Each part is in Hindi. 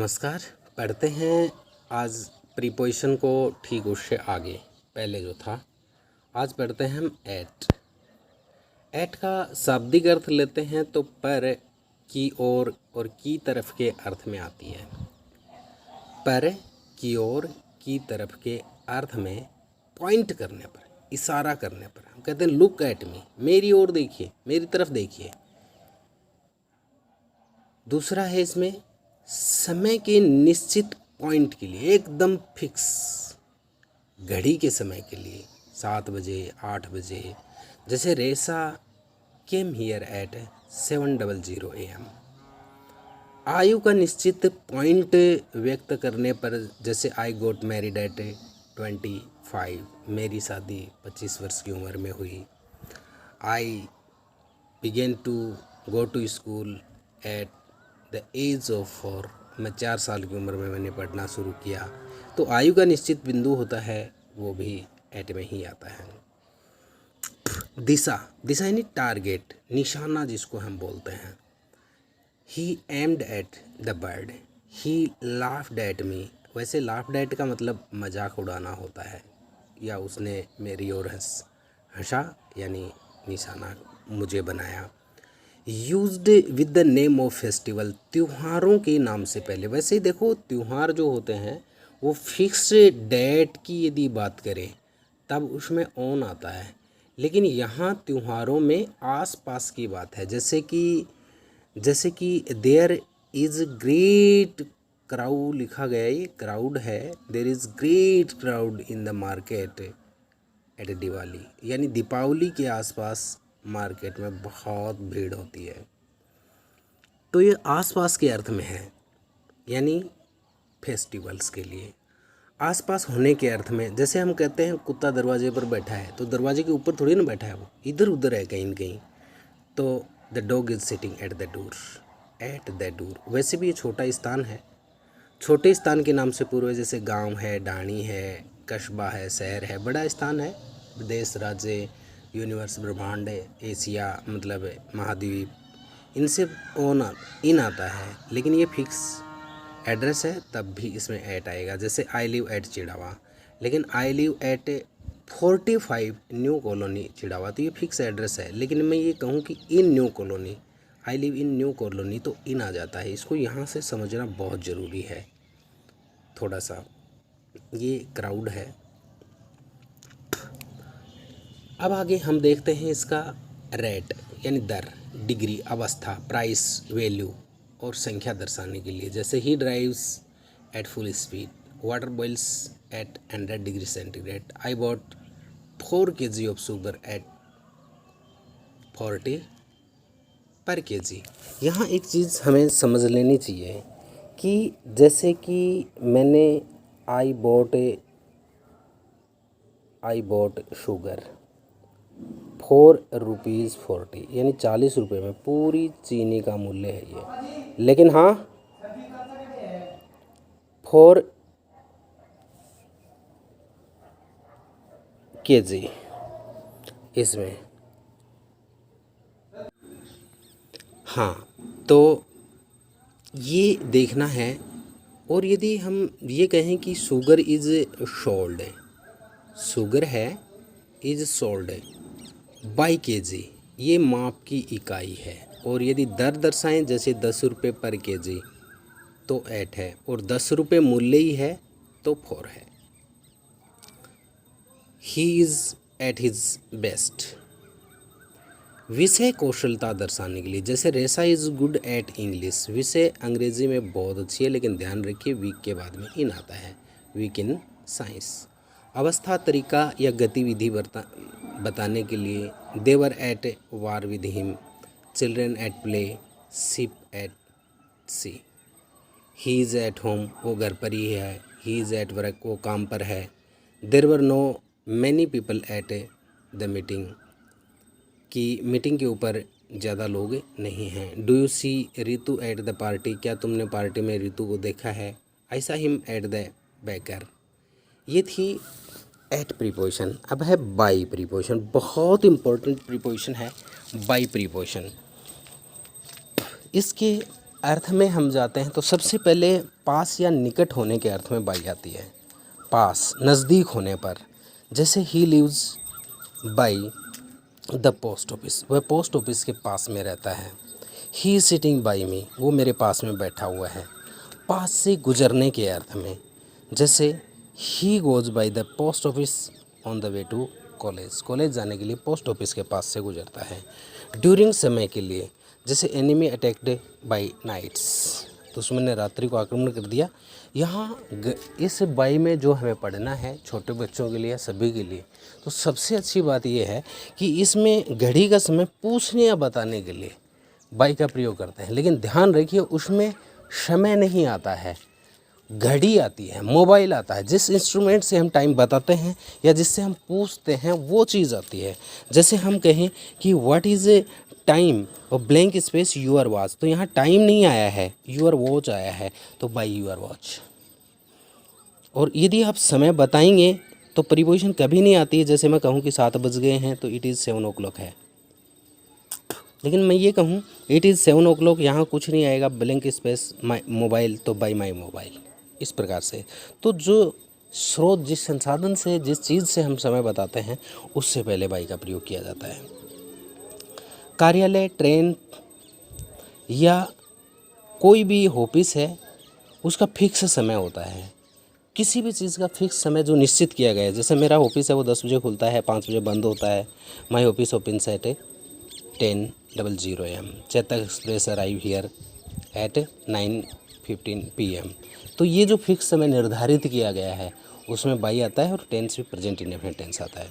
नमस्कार। पढ़ते हैं आज प्रीपोजिशन को ठीक उससे आगे पहले जो था। आज पढ़ते हैं हम एट। एट का शाब्दिक अर्थ लेते हैं तो पर, की ओर और की तरफ के अर्थ में आती है। पर, की ओर, की तरफ के अर्थ में पॉइंट करने पर, इशारा करने पर हम कहते हैं लुक एट मी, मेरी ओर देखिए, मेरी तरफ देखिए। दूसरा है इसमें समय के निश्चित पॉइंट के लिए, एकदम फिक्स घड़ी के समय के लिए, 7 बजे 8 बजे। जैसे रेसा केम हियर एट 7:00 AM। आयु का निश्चित पॉइंट व्यक्त करने पर, जैसे आई गोट मैरिड एट 25, मेरी शादी 25 वर्ष की उम्र में हुई। I began to go to school at the age of 4, मैं 4 साल की उम्र में मैंने पढ़ना शुरू किया। तो आयु का निश्चित बिंदु होता है, वो भी एट में ही आता है। दिशा, दिशा यानी टारगेट, निशाना जिसको हम बोलते हैं। He aimed at the bird, he laughed at me. वैसे लाफ्ड एट का मतलब मजाक उड़ाना होता है, या उसने मेरी ओर हंसा यानी निशाना मुझे बनाया। Used with the name of festival, त्योहारों के नाम से पहले। वैसे ही देखो, त्यौहार जो होते हैं वो फिक्स डेट की यदि बात करें तब उसमें ऑन आता है, लेकिन यहाँ त्योहारों में आस-पास की बात है। जैसे कि देयर इज़ ग्रेट क्राउड लिखा गया है, ये क्राउड है। There is great crowd in the market at Diwali, यानी दीपावली के आसपास मार्केट में बहुत भीड़ होती है। तो ये आसपास के अर्थ में है, यानी फेस्टिवल्स के लिए। आसपास होने के अर्थ में, जैसे हम कहते हैं कुत्ता दरवाजे पर बैठा है, तो दरवाजे के ऊपर थोड़ी ना बैठा है, वो इधर उधर है कहीं न कहीं। तो the dog is sitting at the door, at the door. वैसे भी ये छोटा स्थान है, छोटे स्थान के नाम से पूर्व है। जैसे गांव है, डाणी है, कस्बा है, शहर है। बड़ा स्थान है, देश, राज्य, यूनिवर्स, ब्रह्मांड, एशिया मतलब महाद्वीप, इनसे इन आता है। लेकिन ये फिक्स एड्रेस है, तब भी इसमें एट आएगा। जैसे आई लिव एट चिड़ावा, लेकिन I live at 45 new colony Chirawa, तो ये फिक्स एड्रेस है। लेकिन मैं ये कहूँ कि in New Colony, I live in New Colony, तो इन आ जाता है। इसको यहाँ से समझना बहुत ज़रूरी है थोड़ा सा। ये क्राउड है। अब आगे हम देखते हैं इसका रेट, यानी दर, डिग्री, अवस्था, प्राइस, वैल्यू और संख्या दर्शाने के लिए। जैसे he drives at full speed, water boils at 100 degree centigrade, I bought 4 kg of sugar at 40 per kg। यहाँ एक चीज़ हमें समझ लेनी चाहिए कि जैसे कि मैंने आई बॉट शुगर 4 रुपीज़ 40, यानी 40 रुपये में पूरी चीनी का मूल्य है ये। लेकिन हाँ, 4 kg इसमें। हाँ, तो ये देखना है। और यदि हम ये कहें कि शुगर इज़ सोल्ड है, शुगर है इज़ सोल्ड बाई kg, ये माप की इकाई है। और यदि दर दर्शाएं, जैसे 10 रुपये पर kg, तो 8 है। और 10 रुपये मूल्य ही है तो 4 है। He is at his best, विषय कौशलता दर्शाने के लिए। जैसे रेसा इज़ गुड एट इंग्लिश, विषय अंग्रेजी में बहुत अच्छी है, लेकिन ध्यान रखिए वीक के बाद में इन आता है, वीक इन साइंस। अवस्था, तरीका या गतिविधि बताने के लिए। They're at war with him, children at play, ship at sea. He is at home, वो घर पर ही है। ही इज़ एट वर्क, वो काम पर है। There were no many people at the meeting, कि मीटिंग के ऊपर ज़्यादा लोग नहीं हैं। Do you see Ritu at the party, क्या तुमने पार्टी में रितु को देखा है। आई सा हिम एट द बेकर। ये थी एट प्रीपोजिशन। अब है बाई प्रीपोजिशन, बहुत इम्पोर्टेंट प्रीपोजिशन है बाई प्रीपोजिशन। इसके अर्थ में हम जाते हैं तो सबसे पहले पास या निकट होने के अर्थ में बाई आती है। पास, नज़दीक होने पर, जैसे he lives by the post office, वह पोस्ट ऑफिस के पास में रहता है। He is sitting by me, वो मेरे पास में बैठा हुआ है। पास से गुजरने के अर्थ में, जैसे he goes by the post office on the way to college, college जाने के लिए पोस्ट ऑफिस के पास से गुजरता है। ड्यूरिंग समय के लिए, जैसे एनिमी अटैक्ड बाई नाइट्स, दुश्मन ने रात्रि को आक्रमण कर दिया। यहाँ इस बाई में जो हमें पढ़ना है छोटे बच्चों के लिए, सभी के लिए, तो सबसे अच्छी बात यह है कि इसमें घड़ी का समय पूछने या बताने के लिए बाई का प्रयोग करते हैं। लेकिन ध्यान रखिए उसमें समय नहीं आता है, घड़ी आती है, मोबाइल आता है। जिस इंस्ट्रूमेंट से हम टाइम बताते हैं या जिससे हम पूछते हैं वो चीज़ आती है। जैसे हम कहें कि व्हाट इज़ ए टाइम और ब्लैंक स्पेस यूर वॉच, तो यहाँ टाइम नहीं आया है, यूर वॉच आया है, तो बाई यूर वॉच। और यदि आप समय बताएंगे तो प्रीपोजिशन कभी नहीं आती है। जैसे मैं कहूँ कि 7 बज गए हैं तो इट इज़ 7 o'clock है, लेकिन मैं ये कहूँ इट इज़ 7 o'clock, यहाँ कुछ नहीं आएगा, ब्लैंक स्पेस माई मोबाइल, तो बाई माई मोबाइल। इस प्रकार से तो जो स्रोत, जिस संसाधन से, जिस चीज़ से हम समय बताते हैं उससे पहले बाई का प्रयोग किया जाता है। कार्यालय, ट्रेन या कोई भी ऑफिस है उसका फिक्स समय होता है। किसी भी चीज़ का फिक्स समय जो निश्चित किया गया है, जैसे मेरा ऑफिस है वो 10 बजे खुलता है, 5 बजे बंद होता है। My office opens eight 10:00 AM, Chetak express arrive here eight 9:15 PM। तो ये जो फिक्स समय निर्धारित किया गया है उसमें बाई आता है और टेंस भी प्रेजेंट इंडेफिनिट टेंस आता है।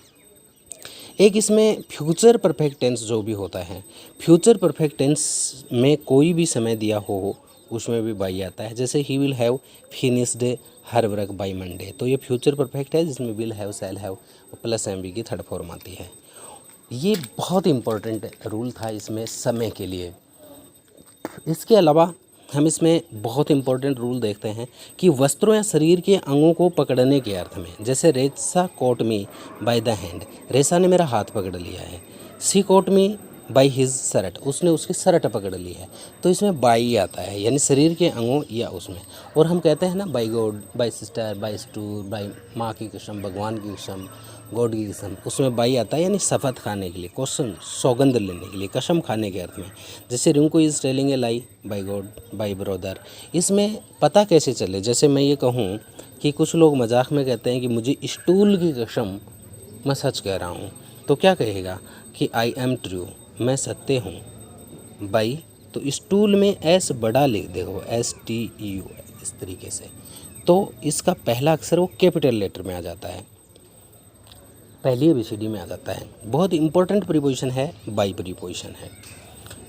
एक इसमें फ्यूचर परफेक्ट टेंस जो भी होता है, फ्यूचर परफेक्ट टेंस में कोई भी समय दिया हो उसमें भी बाई आता है। जैसे he will have finished her work by Monday, तो ये फ्यूचर परफेक्ट है जिसमें will have, shall have plus M की थर्ड फॉर्म आती है। ये बहुत इम्पोर्टेंट रूल था इसमें समय के लिए। इसके अलावा हम इसमें बहुत इम्पोर्टेंट रूल देखते हैं कि वस्त्रों या शरीर के अंगों को पकड़ने के अर्थ में, जैसे Resa caught me by the hand, Resa ने मेरा हाथ पकड़ लिया है। She caught me by his shirt, उसने उसकी शर्ट पकड़ ली है। तो इसमें बाई आता है, यानी शरीर के अंगों या उसमें। और हम कहते हैं ना by God, by sister, by स्टूर, बाय माँ की कसम, भगवान की कसम, गॉड की कसम, उसमें बाई आता है, यानी शपथ खाने के लिए, क्वेश्चन, सौगंध लेने के लिए, कसम खाने के अर्थ में। जैसे Rinku is telling a lie by God, by brother. इसमें पता कैसे चले, जैसे मैं ये कहूँ कि कुछ लोग मजाक में कहते हैं कि मुझे स्टूल की कसम, मैं सच कह रहा हूँ, तो क्या कहेगा कि आई एम ट्रू, मैं सत्य हूँ। बाई, तो स्टूल में एस बड़ा लिख देखो, STU, इस तरीके से। तो इसका पहला अक्षर वो कैपिटल लेटर में आ जाता है, पहली ABCD में आ जाता है। बहुत इंपॉर्टेंट प्रीपोजिशन है, बाई प्रीपोजिशन है।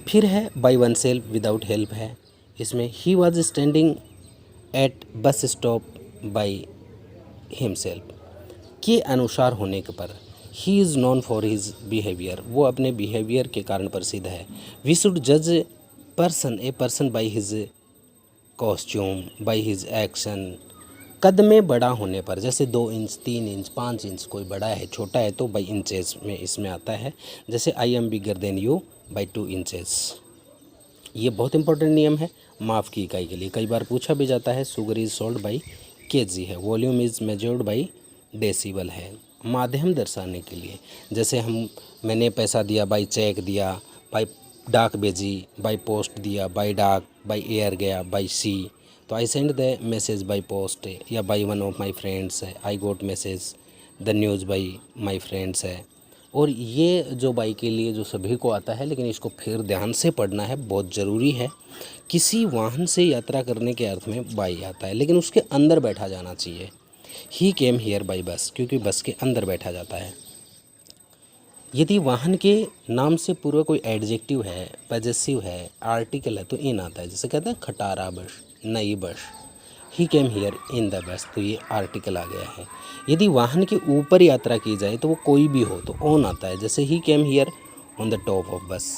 फिर है by one self without help है। इसमें he was standing at bus stop by himself के अनुसार होने के पर। He is known for his behaviour, वो अपने बिहेवियर के कारण प्रसिद्ध है। वी शुड जज a person by his costume, by his action. कद में बड़ा होने पर, जैसे 2 इंच, 3 इंच, 5 इंच, कोई बड़ा है, छोटा है, तो बाई इंचेस में इसमें आता है। जैसे I am bigger than you by 2 inches. ये बहुत इंपॉर्टेंट नियम है माप की इकाई के लिए, कई बार पूछा भी जाता है। Sugar is sold by KG है। Volume is measured by decibel है। माध्यम दर्शाने के लिए, जैसे मैंने पैसा दिया, बाई चेक दिया, बाई डाक भेजी, बाई पोस्ट दिया, बाई डाक, बाई एयर गया, बाई सी। तो I send the message by post, या by one of my friends है, I got message the news by my friends है। और ये जो बाई के लिए जो सभी को आता है, लेकिन इसको फिर ध्यान से पढ़ना है, बहुत ज़रूरी है। किसी वाहन से यात्रा करने के अर्थ में बाई आता है, लेकिन उसके अंदर बैठा जाना चाहिए। ही केम हियर बाई बस, क्योंकि बस के अंदर बैठा जाता है। यदि वाहन के नाम से पूर्व कोई एडजेक्टिव है, पजेसिव है, आर्टिकल है, तो इन आता है। जैसे कहते हैं खटारा बस, नई बस। ही came here in the bus, तो ये आर्टिकल आ गया है। यदि वाहन के ऊपर यात्रा की जाए तो वो कोई भी हो, तो ऑन आता है। जैसे he came here on the top of bus.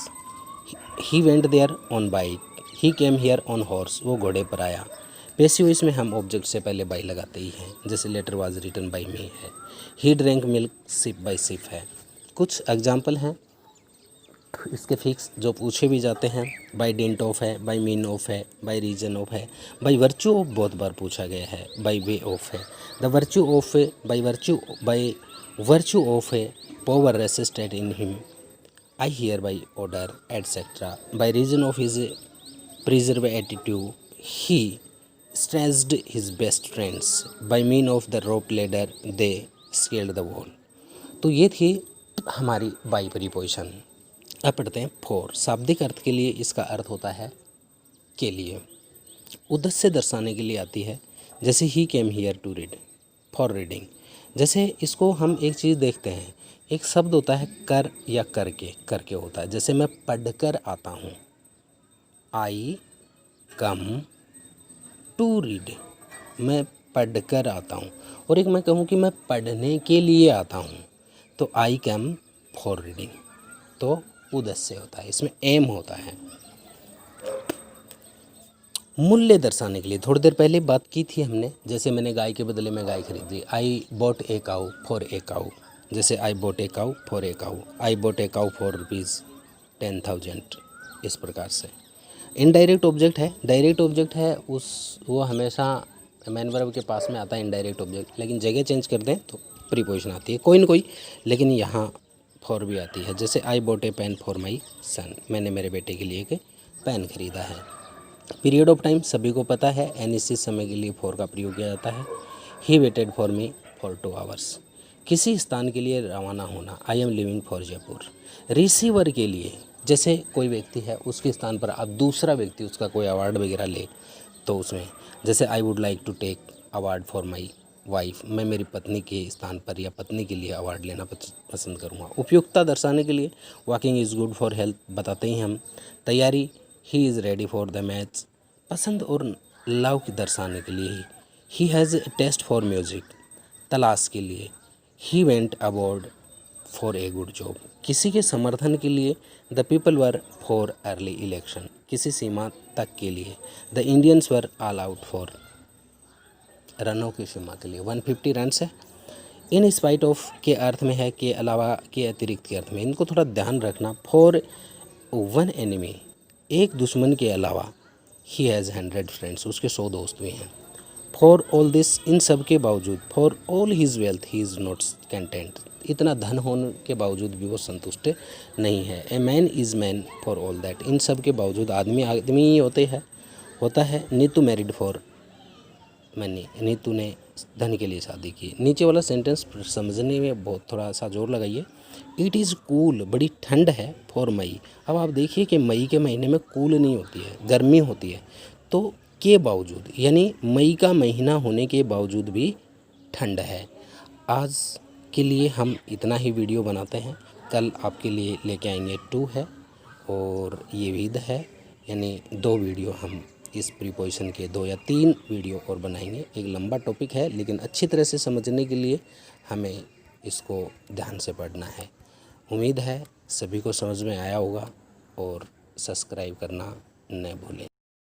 He went there on bike. He came here on horse, वो घोड़े पर आया। पैसिव इसमें हम ऑब्जेक्ट से पहले बाई लगाते ही हैं, जैसे letter was written by me है। He drank milk sip by sip है। कुछ एग्जाम्पल हैं इसके फिक्स जो पूछे भी जाते हैं, बाय डेंट ऑफ है, बाय मीन ऑफ है, बाय रीजन ऑफ है, बाय वर्च्यू ऑफ बहुत बार पूछा गया है, बाय वे ऑफ है, द वर्च्यू ऑफ है, बाय वर्च्यू ऑफ है, power resisted in him, I hereby order etcetera, by reason of his preserve attitude he stressed his best friends, by mean of the rope ladder they scaled the wall. तो ये थी हमारी बाई प्रीपोजिशन। अब पढ़ते हैं फॉर। शाब्दिक अर्थ के लिए इसका अर्थ होता है के लिए। उद्देश्य दर्शाने के लिए आती है, जैसे he came here to read, for reading. जैसे इसको हम एक चीज़ देखते हैं, एक शब्द होता है कर या करके होता है। जैसे मैं पढ़कर आता हूँ, आई कम टू रीड, मैं पढ़कर आता हूँ। और एक मैं कहूँ कि मैं पढ़ने के लिए आता हूँ, तो आई कम फॉर रीडिंग, तो उद्देश्य होता है, इसमें एम होता है। मूल्य दर्शाने के लिए थोड़ी देर पहले बात की थी हमने, जैसे मैंने गाय के बदले में गाय खरीदी, आई bought A cow for a काऊ। जैसे I bought A cow for a cow, I bought A cow for ₹10,000, इस प्रकार से। इनडायरेक्ट ऑब्जेक्ट है, डायरेक्ट ऑब्जेक्ट है वो हमेशा मैन वर्ब के पास में आता है इनडायरेक्ट ऑब्जेक्ट, लेकिन जगह चेंज कर दें तो प्रीपोजिशन आती है कोई ना कोई, लेकिन यहाँ फॉर भी आती है। जैसे I bought a pen for my son, मैंने मेरे बेटे के लिए एक पेन खरीदा है। पीरियड ऑफ टाइम सभी को पता है, अनिश्चित समय के लिए फॉर का प्रयोग किया जाता है। He waited for me for 2 hours. किसी स्थान के लिए रवाना होना, I am living for Jaipur. Receiver के लिए, जैसे कोई व्यक्ति है उसके स्थान पर अब दूसरा व्यक्ति उसका कोई अवार्ड वगैरह ले, तो उसमें जैसे I would like to take award for my wife, मैं मेरी पत्नी के स्थान पर या पत्नी के लिए अवार्ड लेना पसंद करूँगा। उपयुक्तता दर्शाने के लिए walking is good for health बताते ही हम। तैयारी, he is ready for the match. पसंद और लव की दर्शाने के लिए he has taste for music. तलाश के लिए he went abroad for a good job. किसी के समर्थन के लिए the people were for early election. किसी सीमा तक के लिए the Indians were all out for, रनों की सीमा के लिए 150 रन्स है। इन स्पाइट ऑफ के अर्थ में है, के अलावा, के अतिरिक्त के अर्थ में, इनको थोड़ा ध्यान रखना। फॉर वन एनिमी, एक दुश्मन के अलावा, ही हैज़ 100 फ्रेंड्स, उसके 100 दोस्त भी हैं। फॉर ऑल दिस, इन सब के बावजूद, for all his wealth he is not content, इतना धन होने के बावजूद भी वो संतुष्ट नहीं है। A man is man for all that, इन सब के बावजूद आदमी आदमी ही होता है। Neetu married for money, Neetu ने धन के लिए शादी की। नीचे वाला सेंटेंस समझने में बहुत थोड़ा सा जोर लगाइए। इट इज़ कूल, बड़ी ठंड है, फॉर मई। अब आप देखिए कि मई के महीने में कूल नहीं होती है, गर्मी होती है, तो के बावजूद, यानी मई का महीना होने के बावजूद भी ठंड है। आज के लिए हम इतना ही वीडियो बनाते हैं, कल आपके लिए लेके आएंगे 2 है और ये विद है, यानी 2 वीडियो हम इस प्रीपोजिशन के 2 या 3 वीडियो और बनाएंगे। एक लंबा टॉपिक है, लेकिन अच्छी तरह से समझने के लिए हमें इसको ध्यान से पढ़ना है। उम्मीद है सभी को समझ में आया होगा और सब्सक्राइब करना न भूलें।